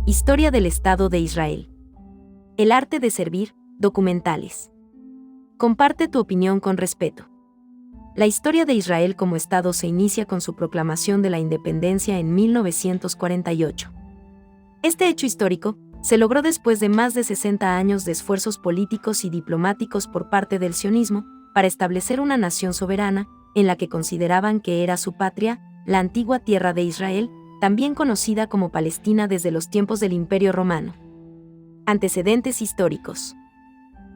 Historia del Estado de Israel. El arte de servir, documentales. Comparte tu opinión con respeto. La historia de Israel como Estado se inicia con su proclamación de la independencia en 1948. Este hecho histórico se logró después de más de 60 años de esfuerzos políticos y diplomáticos por parte del sionismo para establecer una nación soberana, en la que consideraban que era su patria, la antigua tierra de Israel, también conocida como Palestina desde los tiempos del Imperio Romano. Antecedentes históricos.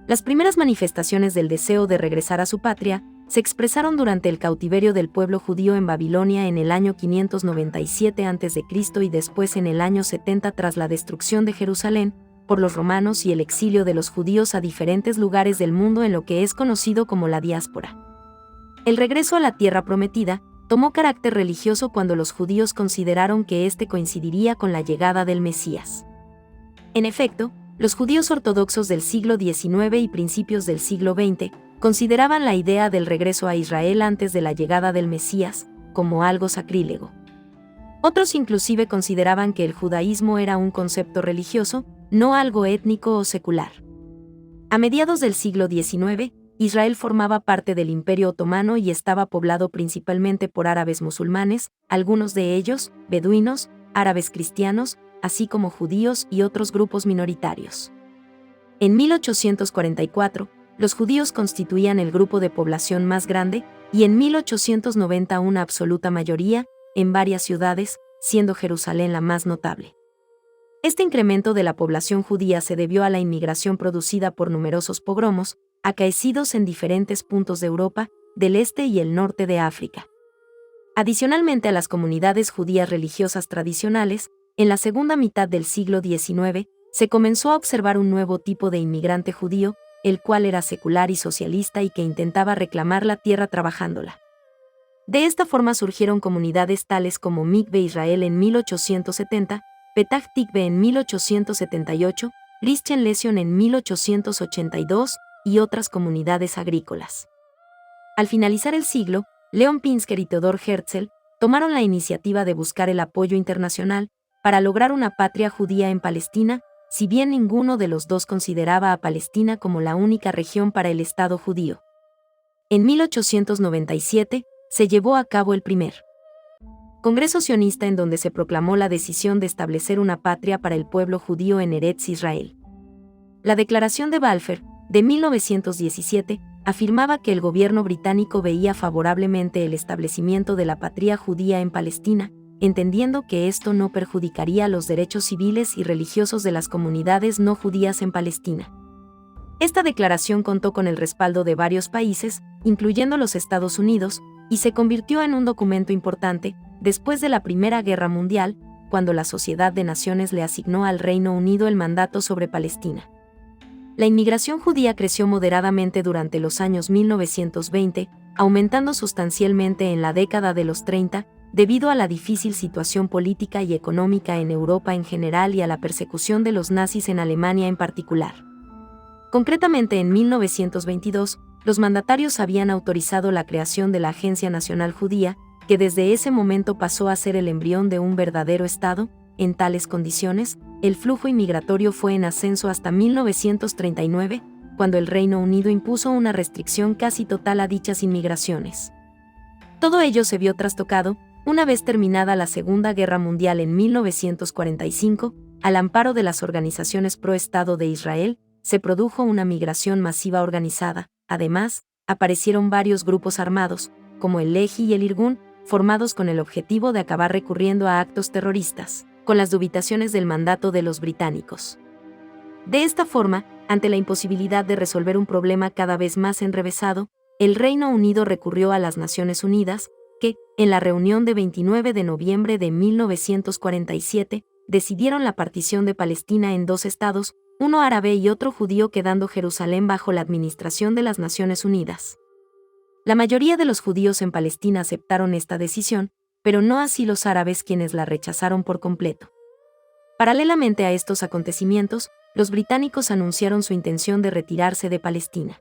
Las primeras manifestaciones del deseo de regresar a su patria se expresaron durante el cautiverio del pueblo judío en Babilonia en el año 597 a.C. y después en el año 70 tras la destrucción de Jerusalén por los romanos y el exilio de los judíos a diferentes lugares del mundo en lo que es conocido como la diáspora. El regreso a la tierra prometida tomó carácter religioso cuando los judíos consideraron que éste coincidiría con la llegada del Mesías. En efecto, los judíos ortodoxos del siglo XIX y principios del siglo XX consideraban la idea del regreso a Israel antes de la llegada del Mesías como algo sacrílego. Otros inclusive consideraban que el judaísmo era un concepto religioso, no algo étnico o secular. A mediados del siglo XIX, Israel formaba parte del Imperio Otomano y estaba poblado principalmente por árabes musulmanes, algunos de ellos, beduinos, árabes cristianos, así como judíos y otros grupos minoritarios. En 1844, los judíos constituían el grupo de población más grande, y en 1890 una absoluta mayoría, en varias ciudades, siendo Jerusalén la más notable. Este incremento de la población judía se debió a la inmigración producida por numerosos pogromos, acaecidos en diferentes puntos de Europa, del este y el norte de África. Adicionalmente a las comunidades judías religiosas tradicionales, en la segunda mitad del siglo XIX, se comenzó a observar un nuevo tipo de inmigrante judío, el cual era secular y socialista y que intentaba reclamar la tierra trabajándola. De esta forma surgieron comunidades tales como Mikve Israel en 1870, Petah Tikve en 1878, Rishon Lezion en 1882 y otras comunidades agrícolas. Al finalizar el siglo, Leon Pinsker y Theodor Herzl tomaron la iniciativa de buscar el apoyo internacional para lograr una patria judía en Palestina, si bien ninguno de los dos consideraba a Palestina como la única región para el Estado judío. En 1897 se llevó a cabo el primer Congreso sionista en donde se proclamó la decisión de establecer una patria para el pueblo judío en Eretz Israel. La Declaración de Balfour, de 1917, afirmaba que el gobierno británico veía favorablemente el establecimiento de la patria judía en Palestina, entendiendo que esto no perjudicaría los derechos civiles y religiosos de las comunidades no judías en Palestina. Esta declaración contó con el respaldo de varios países, incluyendo los Estados Unidos, y se convirtió en un documento importante después de la Primera Guerra Mundial, cuando la Sociedad de Naciones le asignó al Reino Unido el mandato sobre Palestina. La inmigración judía creció moderadamente durante los años 1920, aumentando sustancialmente en la década de los 30, debido a la difícil situación política y económica en Europa en general y a la persecución de los nazis en Alemania en particular. Concretamente en 1922, los mandatarios habían autorizado la creación de la Agencia Nacional Judía, que desde ese momento pasó a ser el embrión de un verdadero Estado. En tales condiciones, el flujo inmigratorio fue en ascenso hasta 1939, cuando el Reino Unido impuso una restricción casi total a dichas inmigraciones. Todo ello se vio trastocado, una vez terminada la Segunda Guerra Mundial en 1945, al amparo de las organizaciones pro-Estado de Israel, se produjo una migración masiva organizada. Además, aparecieron varios grupos armados, como el Lehi y el Irgun, formados con el objetivo de acabar recurriendo a actos terroristas, con las dubitaciones del mandato de los británicos. De esta forma, ante la imposibilidad de resolver un problema cada vez más enrevesado, el Reino Unido recurrió a las Naciones Unidas, que, en la reunión de 29 de noviembre de 1947, decidieron la partición de Palestina en dos estados, uno árabe y otro judío, quedando Jerusalén bajo la administración de las Naciones Unidas. La mayoría de los judíos en Palestina aceptaron esta decisión, pero no así los árabes, quienes la rechazaron por completo. Paralelamente a estos acontecimientos, los británicos anunciaron su intención de retirarse de Palestina.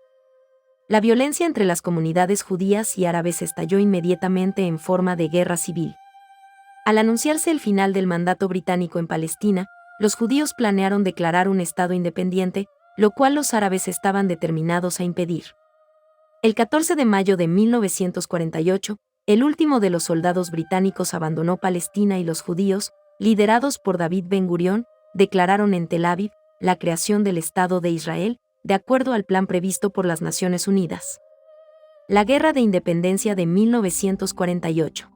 La violencia entre las comunidades judías y árabes estalló inmediatamente en forma de guerra civil. Al anunciarse el final del mandato británico en Palestina, los judíos planearon declarar un estado independiente, lo cual los árabes estaban determinados a impedir. El 14 de mayo de 1948, el último de los soldados británicos abandonó Palestina y los judíos, liderados por David Ben-Gurión, declararon en Tel Aviv la creación del Estado de Israel, de acuerdo al plan previsto por las Naciones Unidas. La Guerra de Independencia de 1948.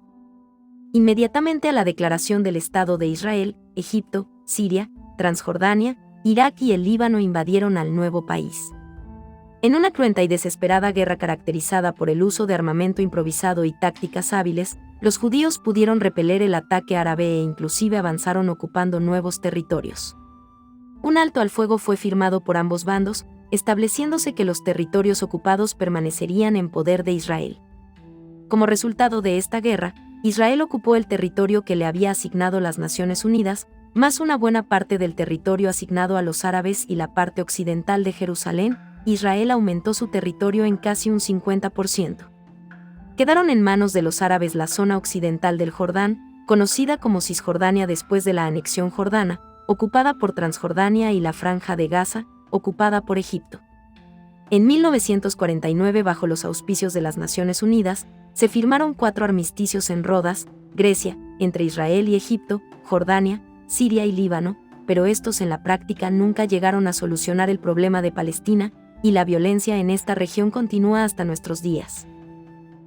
Inmediatamente a la declaración del Estado de Israel, Egipto, Siria, Transjordania, Irak y el Líbano invadieron al nuevo país. En una cruenta y desesperada guerra caracterizada por el uso de armamento improvisado y tácticas hábiles, los judíos pudieron repeler el ataque árabe e inclusive avanzaron ocupando nuevos territorios. Un alto al fuego fue firmado por ambos bandos, estableciéndose que los territorios ocupados permanecerían en poder de Israel. Como resultado de esta guerra, Israel ocupó el territorio que le había asignado las Naciones Unidas, más una buena parte del territorio asignado a los árabes y la parte occidental de Jerusalén. Israel aumentó su territorio en casi un 50%. Quedaron en manos de los árabes la zona occidental del Jordán, conocida como Cisjordania después de la anexión jordana, ocupada por Transjordania, y la Franja de Gaza, ocupada por Egipto. En 1949, bajo los auspicios de las Naciones Unidas, se firmaron 4 armisticios en Rodas, Grecia, entre Israel y Egipto, Jordania, Siria y Líbano, pero estos en la práctica nunca llegaron a solucionar el problema de Palestina, y la violencia en esta región continúa hasta nuestros días.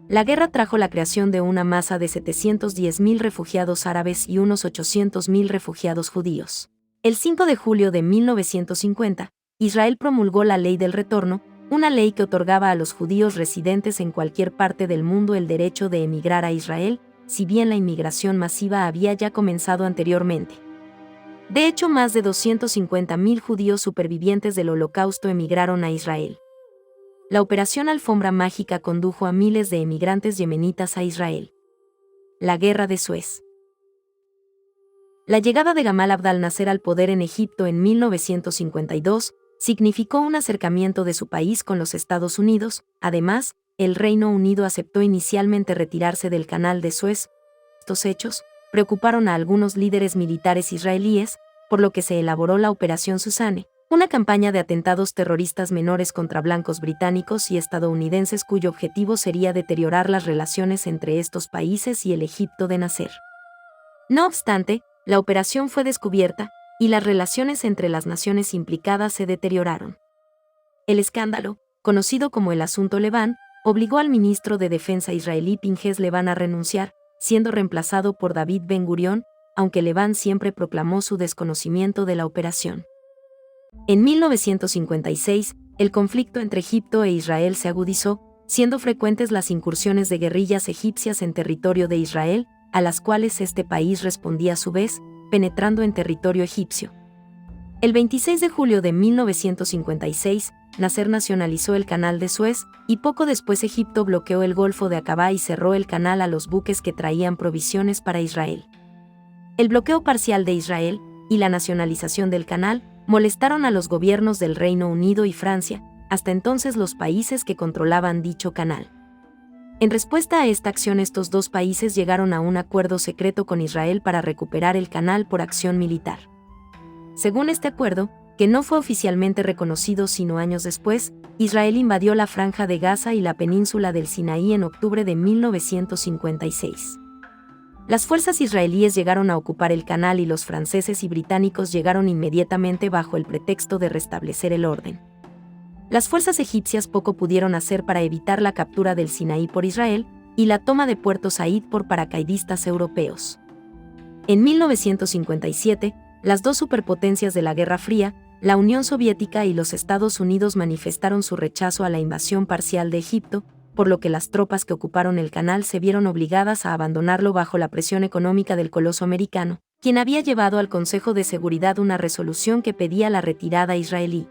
La guerra trajo la creación de una masa de 710.000 refugiados árabes y unos 800.000 refugiados judíos. El 5 de julio de 1950, Israel promulgó la Ley del Retorno, una ley que otorgaba a los judíos residentes en cualquier parte del mundo el derecho de emigrar a Israel, si bien la inmigración masiva había ya comenzado anteriormente. De hecho, más de 250.000 judíos supervivientes del Holocausto emigraron a Israel. La Operación Alfombra Mágica condujo a miles de emigrantes yemenitas a Israel. La Guerra de Suez. La llegada de Gamal Abdel Nasser al poder en Egipto en 1952 significó un acercamiento de su país con los Estados Unidos. Además, el Reino Unido aceptó inicialmente retirarse del Canal de Suez. Estos hechos preocuparon a algunos líderes militares israelíes, por lo que se elaboró la Operación Susane, una campaña de atentados terroristas menores contra blancos británicos y estadounidenses cuyo objetivo sería deteriorar las relaciones entre estos países y el Egipto de Nasser. No obstante, la operación fue descubierta, y las relaciones entre las naciones implicadas se deterioraron. El escándalo, conocido como el Asunto Leván, obligó al ministro de Defensa israelí Pinhas Leván a renunciar, siendo reemplazado por David Ben-Gurión, aunque Leván siempre proclamó su desconocimiento de la operación. En 1956, el conflicto entre Egipto e Israel se agudizó, siendo frecuentes las incursiones de guerrillas egipcias en territorio de Israel, a las cuales este país respondía a su vez, penetrando en territorio egipcio. El 26 de julio de 1956, Nasser nacionalizó el Canal de Suez, y poco después Egipto bloqueó el Golfo de Aqaba y cerró el canal a los buques que traían provisiones para Israel. El bloqueo parcial de Israel y la nacionalización del canal molestaron a los gobiernos del Reino Unido y Francia, hasta entonces los países que controlaban dicho canal. En respuesta a esta acción, estos dos países llegaron a un acuerdo secreto con Israel para recuperar el canal por acción militar. Según este acuerdo, que no fue oficialmente reconocido sino años después, Israel invadió la Franja de Gaza y la península del Sinaí en octubre de 1956. Las fuerzas israelíes llegaron a ocupar el canal y los franceses y británicos llegaron inmediatamente bajo el pretexto de restablecer el orden. Las fuerzas egipcias poco pudieron hacer para evitar la captura del Sinaí por Israel y la toma de Puerto Said por paracaidistas europeos. En 1957, las dos superpotencias de la Guerra Fría, la Unión Soviética y los Estados Unidos, manifestaron su rechazo a la invasión parcial de Egipto, por lo que las tropas que ocuparon el canal se vieron obligadas a abandonarlo bajo la presión económica del coloso americano, quien había llevado al Consejo de Seguridad una resolución que pedía la retirada israelí.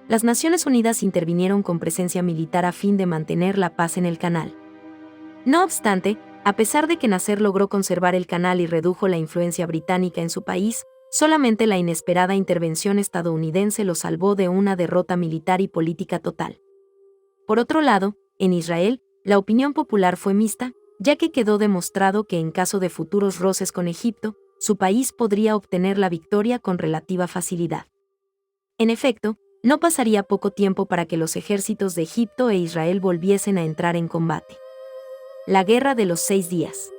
Las Naciones Unidas intervinieron con presencia militar a fin de mantener la paz en el canal. No obstante, a pesar de que Nasser logró conservar el canal y redujo la influencia británica en su país, solamente la inesperada intervención estadounidense lo salvó de una derrota militar y política total. Por otro lado, en Israel, la opinión popular fue mixta, ya que quedó demostrado que en caso de futuros roces con Egipto, su país podría obtener la victoria con relativa facilidad. En efecto, no pasaría poco tiempo para que los ejércitos de Egipto e Israel volviesen a entrar en combate. La Guerra de los 6 días.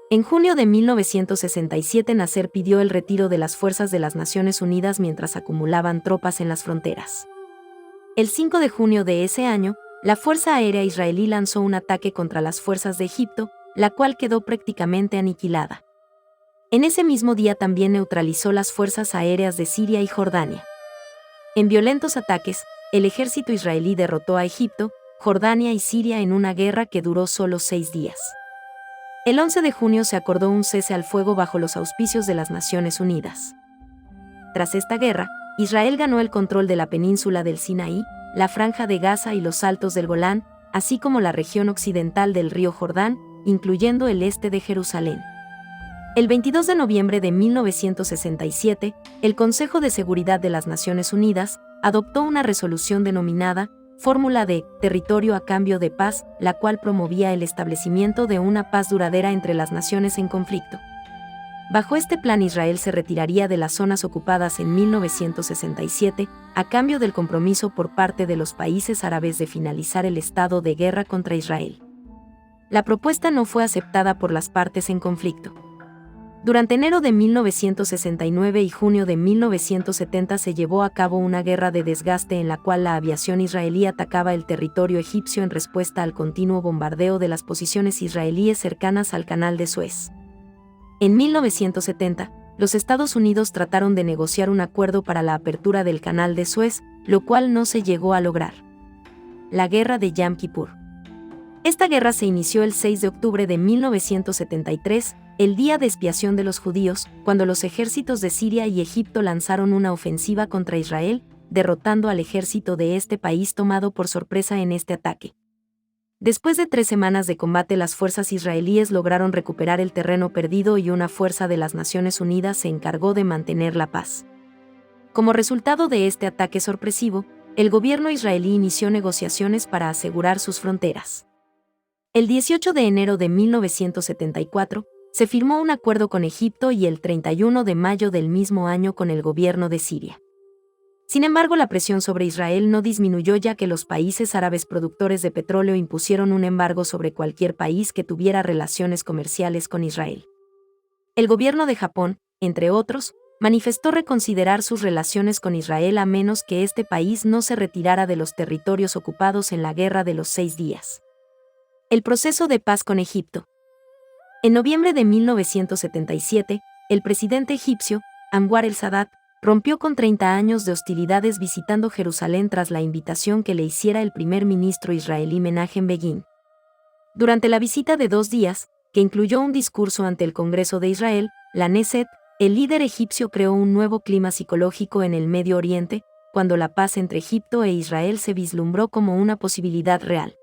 En junio de 1967 Nasser pidió el retiro de las fuerzas de las Naciones Unidas mientras acumulaban tropas en las fronteras. El 5 de junio de ese año, la Fuerza Aérea Israelí lanzó un ataque contra las fuerzas de Egipto, la cual quedó prácticamente aniquilada. En ese mismo día también neutralizó las fuerzas aéreas de Siria y Jordania. En violentos ataques, el ejército israelí derrotó a Egipto, Jordania y Siria en una guerra que duró solo 6 días. El 11 de junio se acordó un cese al fuego bajo los auspicios de las Naciones Unidas. Tras esta guerra, Israel ganó el control de la península del Sinaí, la Franja de Gaza y los Altos del Golán, así como la región occidental del río Jordán, incluyendo el este de Jerusalén. El 22 de noviembre de 1967, el Consejo de Seguridad de las Naciones Unidas adoptó una resolución denominada Fórmula de Territorio a cambio de paz, la cual promovía el establecimiento de una paz duradera entre las naciones en conflicto. Bajo este plan, Israel se retiraría de las zonas ocupadas en 1967, a cambio del compromiso por parte de los países árabes de finalizar el estado de guerra contra Israel. La propuesta no fue aceptada por las partes en conflicto. Durante enero de 1969 y junio de 1970 se llevó a cabo una guerra de desgaste en la cual la aviación israelí atacaba el territorio egipcio en respuesta al continuo bombardeo de las posiciones israelíes cercanas al Canal de Suez. En 1970, los Estados Unidos trataron de negociar un acuerdo para la apertura del Canal de Suez, lo cual no se llegó a lograr. La Guerra de Yom Kippur. Esta guerra se inició el 6 de octubre de 1973, el día de expiación de los judíos, cuando los ejércitos de Siria y Egipto lanzaron una ofensiva contra Israel, derrotando al ejército de este país tomado por sorpresa en este ataque. Después de 3 semanas de combate, las fuerzas israelíes lograron recuperar el terreno perdido y una fuerza de las Naciones Unidas se encargó de mantener la paz. Como resultado de este ataque sorpresivo, el gobierno israelí inició negociaciones para asegurar sus fronteras. El 18 de enero de 1974, se firmó un acuerdo con Egipto y el 31 de mayo del mismo año con el gobierno de Siria. Sin embargo, la presión sobre Israel no disminuyó, ya que los países árabes productores de petróleo impusieron un embargo sobre cualquier país que tuviera relaciones comerciales con Israel. El gobierno de Japón, entre otros, manifestó reconsiderar sus relaciones con Israel a menos que este país no se retirara de los territorios ocupados en la Guerra de los 6 días. El proceso de paz con Egipto. En noviembre de 1977, el presidente egipcio, Anwar el-Sadat, rompió con 30 años de hostilidades visitando Jerusalén tras la invitación que le hiciera el primer ministro israelí Menachem Begin. Durante la visita de 2 días, que incluyó un discurso ante el Congreso de Israel, la Knesset, el líder egipcio creó un nuevo clima psicológico en el Medio Oriente, cuando la paz entre Egipto e Israel se vislumbró como una posibilidad real.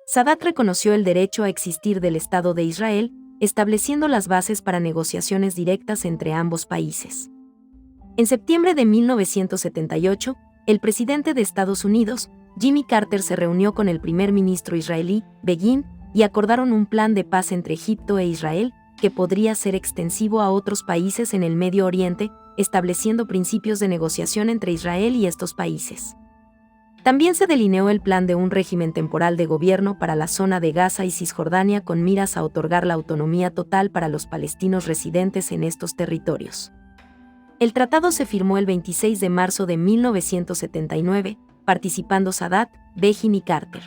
Sadat reconoció el derecho a existir del Estado de Israel, estableciendo las bases para negociaciones directas entre ambos países. En septiembre de 1978, el presidente de Estados Unidos, Jimmy Carter, se reunió con el primer ministro israelí, Begin, y acordaron un plan de paz entre Egipto e Israel, que podría ser extensivo a otros países en el Medio Oriente, estableciendo principios de negociación entre Israel y estos países. También se delineó el plan de un régimen temporal de gobierno para la zona de Gaza y Cisjordania con miras a otorgar la autonomía total para los palestinos residentes en estos territorios. El tratado se firmó el 26 de marzo de 1979, participando Sadat, Begin y Carter.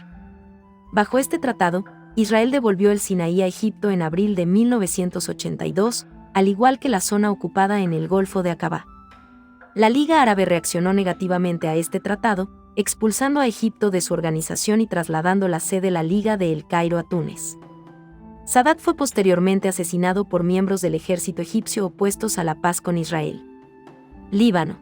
Bajo este tratado, Israel devolvió el Sinaí a Egipto en abril de 1982, al igual que la zona ocupada en el Golfo de Aqaba. La Liga Árabe reaccionó negativamente a este tratado, expulsando a Egipto de su organización y trasladando la sede de la Liga de El Cairo a Túnez. Sadat fue posteriormente asesinado por miembros del ejército egipcio opuestos a la paz con Israel. Líbano.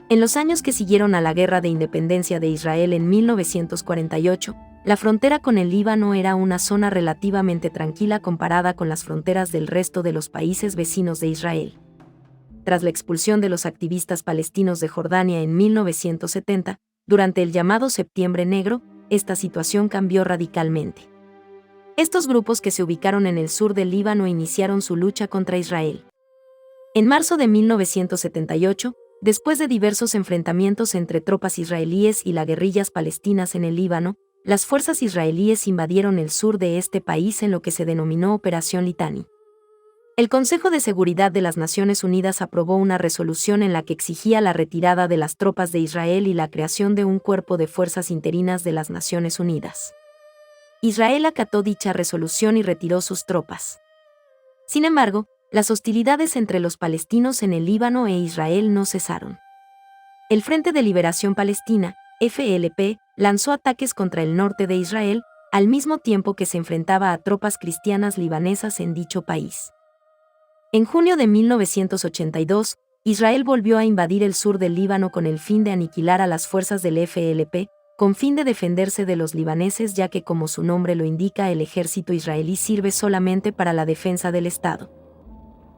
En los años que siguieron a la Guerra de Independencia de Israel en 1948, la frontera con el Líbano era una zona relativamente tranquila comparada con las fronteras del resto de los países vecinos de Israel. Tras la expulsión de los activistas palestinos de Jordania en 1970, durante el llamado Septiembre Negro, esta situación cambió radicalmente. Estos grupos, que se ubicaron en el sur del Líbano, iniciaron su lucha contra Israel. En marzo de 1978, después de diversos enfrentamientos entre tropas israelíes y las guerrillas palestinas en el Líbano, las fuerzas israelíes invadieron el sur de este país en lo que se denominó Operación Litani. El Consejo de Seguridad de las Naciones Unidas aprobó una resolución en la que exigía la retirada de las tropas de Israel y la creación de un cuerpo de fuerzas interinas de las Naciones Unidas. Israel acató dicha resolución y retiró sus tropas. Sin embargo, las hostilidades entre los palestinos en el Líbano e Israel no cesaron. El Frente de Liberación Palestina, FLP, lanzó ataques contra el norte de Israel, al mismo tiempo que se enfrentaba a tropas cristianas libanesas en dicho país. En junio de 1982, Israel volvió a invadir el sur del Líbano con el fin de aniquilar a las fuerzas del FLP, con fin de defenderse de los libaneses, ya que, como su nombre lo indica, el ejército israelí sirve solamente para la defensa del Estado.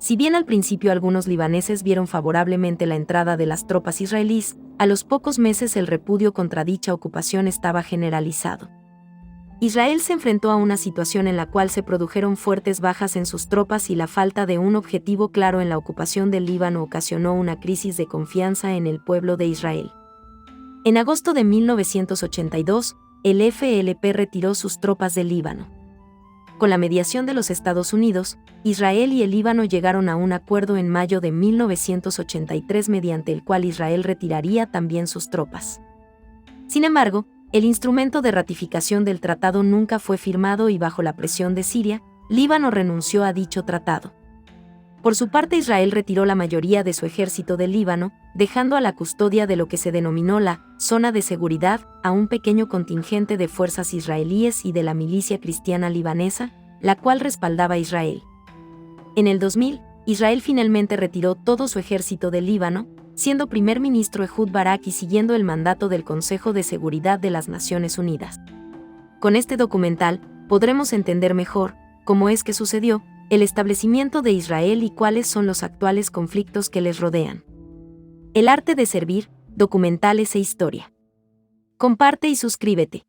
Si bien al principio algunos libaneses vieron favorablemente la entrada de las tropas israelíes, a los pocos meses el repudio contra dicha ocupación estaba generalizado. Israel se enfrentó a una situación en la cual se produjeron fuertes bajas en sus tropas y la falta de un objetivo claro en la ocupación del Líbano ocasionó una crisis de confianza en el pueblo de Israel. En agosto de 1982, el FLP retiró sus tropas del Líbano. Con la mediación de los Estados Unidos, Israel y el Líbano llegaron a un acuerdo en mayo de 1983 mediante el cual Israel retiraría también sus tropas. Sin embargo, el instrumento de ratificación del tratado nunca fue firmado y bajo la presión de Siria, Líbano renunció a dicho tratado. Por su parte, Israel retiró la mayoría de su ejército del Líbano, dejando a la custodia de lo que se denominó la zona de seguridad a un pequeño contingente de fuerzas israelíes y de la milicia cristiana libanesa, la cual respaldaba a Israel. En el 2000, Israel finalmente retiró todo su ejército del Líbano, siendo primer ministro Ehud Barak y siguiendo el mandato del Consejo de Seguridad de las Naciones Unidas. Con este documental, podremos entender mejor cómo es que sucedió el establecimiento de Israel y cuáles son los actuales conflictos que les rodean. El arte de servir, documentales e historia. Comparte y suscríbete.